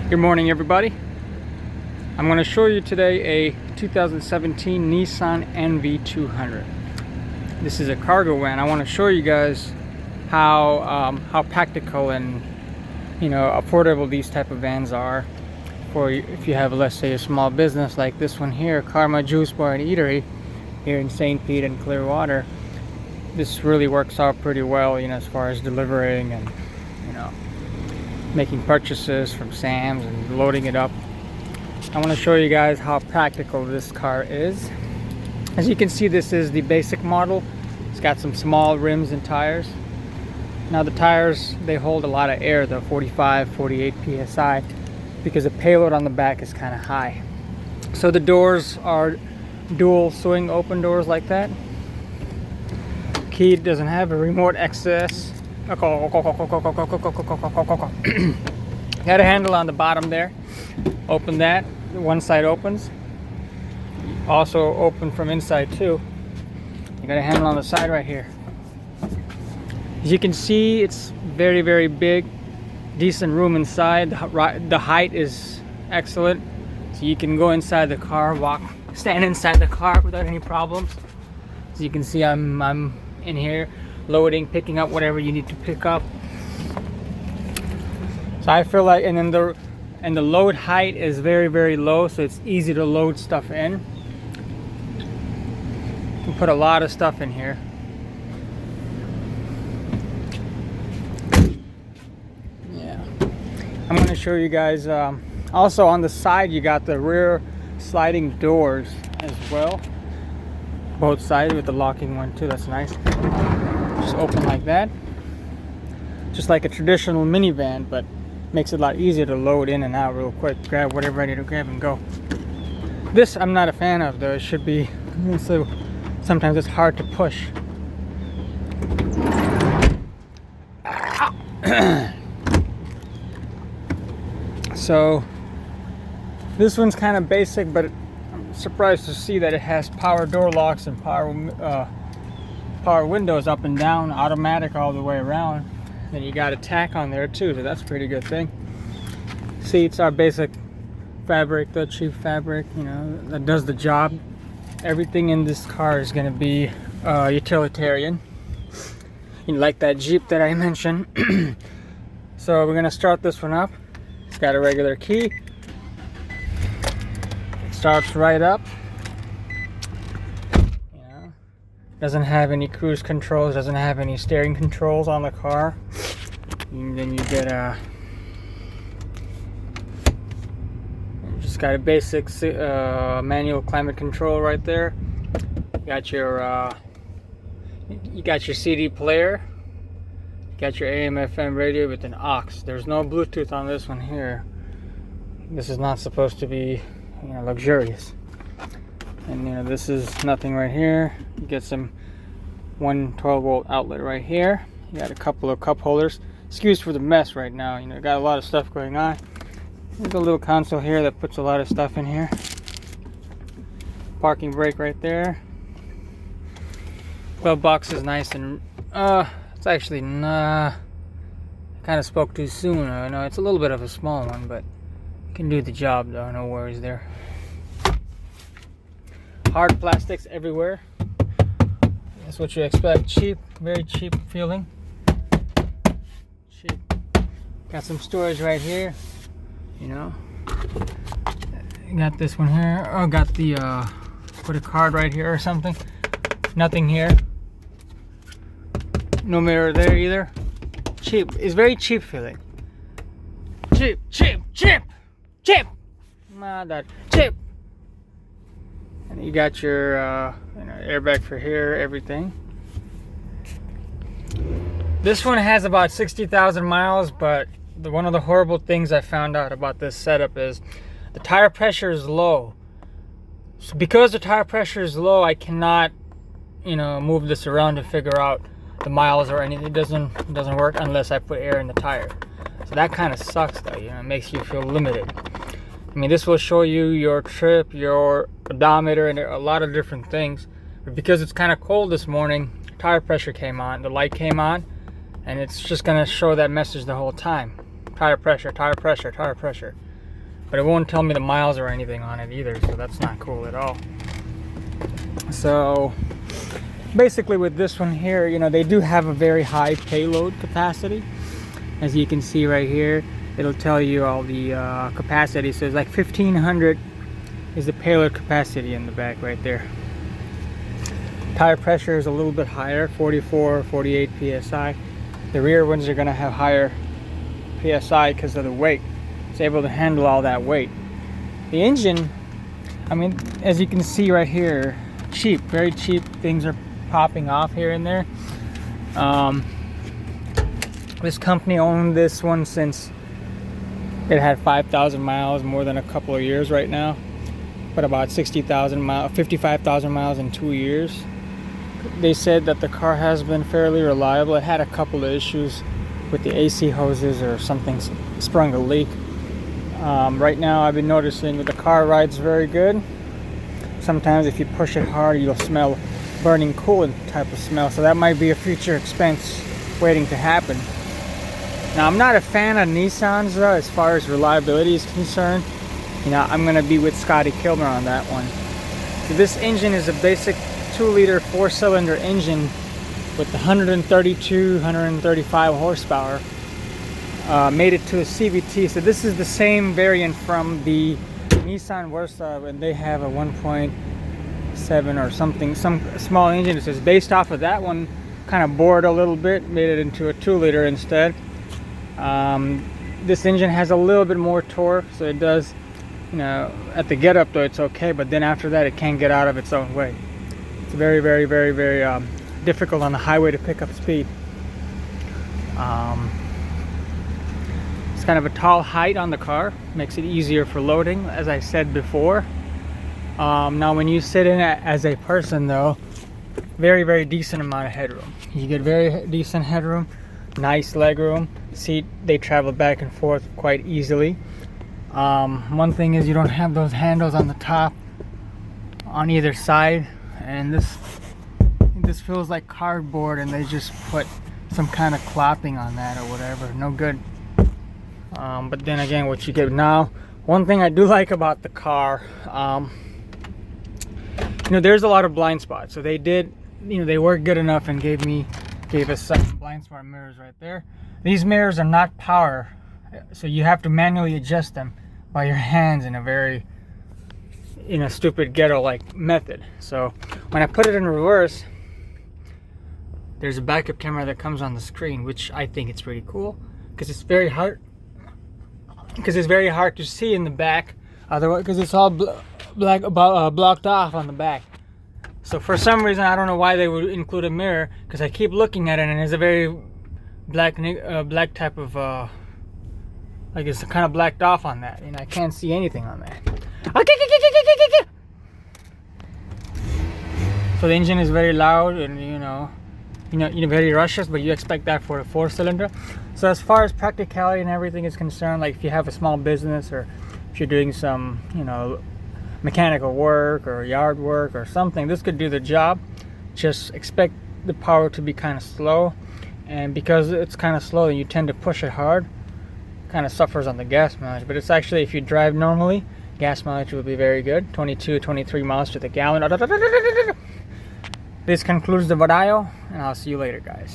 Good morning, everybody. I'm going to show you today a 2017 Nissan NV200. This is a cargo van. I want to show you guys how practical and affordable these type of vans are for you if you have, let's say, a small business like this one here, Karma Juice Bar and Eatery here in St. Pete and Clearwater. This really works out pretty well, as far as delivering and making purchases from Sam's and loading it up. I want to show you guys how practical this car is. As you can see, this is the basic model. It's got some small rims and tires. Now the tires, they hold a lot of air, though, 45, 48 psi, because the payload on the back is kind of high. So the doors are dual swing open doors like that. Key doesn't have a remote access. Got a handle on the bottom there. Open that. One side opens. Also open from inside too. You got a handle on the side right here. As you can see, it's very, very big. Decent room inside. The height is excellent. So you can go inside the car, stand inside the car without any problems. As you can see, I'm in here loading, picking up whatever you need to pick up. So I feel like, and the load height is very, very low, so it's easy to load stuff in. You can put a lot of stuff in here. Yeah, I'm going to show you guys. Also on the side, you got the rear sliding doors as well. Both sides with the locking one too. That's nice. Just open like that, just like a traditional minivan, but makes it a lot easier to load in and out real quick. Grab whatever I need to grab and go. This I'm not a fan of, though. It should be, so sometimes it's hard to push. So this one's kind of basic, but I'm surprised to see that it has power door locks and power windows up and down, automatic all the way around. Then you got a tack on there too, so that's a pretty good thing. Seats are basic fabric, the cheap fabric, that does the job. Everything in this car is going to be utilitarian, like that Jeep that I mentioned. So we're going to start this one up. It's got a regular key. It starts right up. Doesn't have any cruise controls, doesn't have any steering controls on the car. And then you get just got a basic manual climate control right there. You got your CD player. You got your AM/FM radio with an aux. There's no Bluetooth on this one here. This is not supposed to be, luxurious. And this is nothing right here. You get some 112-volt outlet right here. You got a couple of cup holders. Excuse for the mess right now. Got a lot of stuff going on. There's a little console here that puts a lot of stuff in here. Parking brake right there. Glove box is nice and it's actually kind of spoke too soon. I know it's a little bit of a small one, but can do the job though. No worries there. Hard plastics everywhere. That's what you expect. Cheap, very cheap feeling. Cheap. Got some storage right here. Got this one here. Oh, got the put a card right here or something. Nothing here. No mirror there either. Cheap. It's very cheap feeling. Cheap, cheap, cheap, cheap. That cheap. And you got your airbag for here, everything. This one has about 60,000 miles, but one of the horrible things I found out about this setup is the tire pressure is low. So because the tire pressure is low, I cannot, move this around to figure out the miles or anything. It doesn't work unless I put air in the tire. So that kind of sucks, though. It makes you feel limited. This will show you your trip, your odometer, and a lot of different things. But because it's kind of cold this morning, tire pressure came on, the light came on, and it's just going to show that message the whole time. Tire pressure, tire pressure, tire pressure. but it won't tell me the miles or anything on it either, so that's not cool at all. So basically with this one here, you know, they do have a very high payload capacity. As you can see right here, it'll tell you all the capacity. So it's like 1500 is the payload capacity in the back right there. Tire pressure is a little bit higher, 44 or 48 psi. The rear ones are going to have higher psi because of the weight. It's able to handle all that weight. The engine, I mean, as you can see right here, cheap, very cheap. Things are popping off here and there. This company owned this one since it had 5,000 miles, more than a couple of years right now, but about 60,000 miles, 55,000 miles in 2 years. They said that the car has been fairly reliable. It had a couple of issues with the AC hoses or something sprung a leak. Right now I've been noticing that the car rides very good. Sometimes if you push it hard, you'll smell burning coolant type of smell, so that might be a future expense waiting to happen. Now, I'm not a fan of Nissans though, as far as reliability is concerned. You know, I'm gonna be with Scotty Kilmer on that one. So this engine is a basic 2-liter 4-cylinder engine with 132, 135 horsepower. Made it to a CVT. So this is the same variant from the Nissan Versa, and they have a 1.7 or something, some small engine. It's just based off of that one, kind of bored a little bit, made it into a 2-liter instead. This engine has a little bit more torque, so it does, you know, at the get up though it's okay, but then after that it can't get out of its own way. It's very, very, very, very difficult on the highway to pick up speed. It's kind of a tall height on the car, makes it easier for loading, as I said before. Now when you sit in it as a person though, very, very decent amount of headroom. You get very decent headroom, nice leg room. Seat, they travel back and forth quite easily. One thing is you don't have those handles on the top on either side, and this feels like cardboard, and they just put some kind of clopping on that or whatever. No good. But then again, what you get now, one thing I do like about the car, you know, there's a lot of blind spots, so they did, you know, they were good enough and gave us some blind spot mirrors right there. These mirrors are not power, so you have to manually adjust them by your hands in a very, you know, stupid ghetto-like method. So when I put it in reverse, there's a backup camera that comes on the screen, which I think it's pretty cool because it's very hard. Because it's very hard to see in the back, otherwise, because it's all blocked off on the back. So for some reason, I don't know why they would include a mirror, because I keep looking at it and it's a very black type of like it's kind of blacked off on that, and I can't see anything on that. So the engine is very loud, and you know very rushes, but you expect that for a 4-cylinder. So as far as practicality and everything is concerned, like if you have a small business or if you're doing some, you know, mechanical work or yard work or something, this could do the job. Just expect the power to be kind of slow, and because it's kind of slow and you tend to push it hard, kind of suffers on the gas mileage. But it's actually, if you drive normally, gas mileage will be very good, 22, 23 miles to the gallon. This concludes the video, and I'll see you later, guys.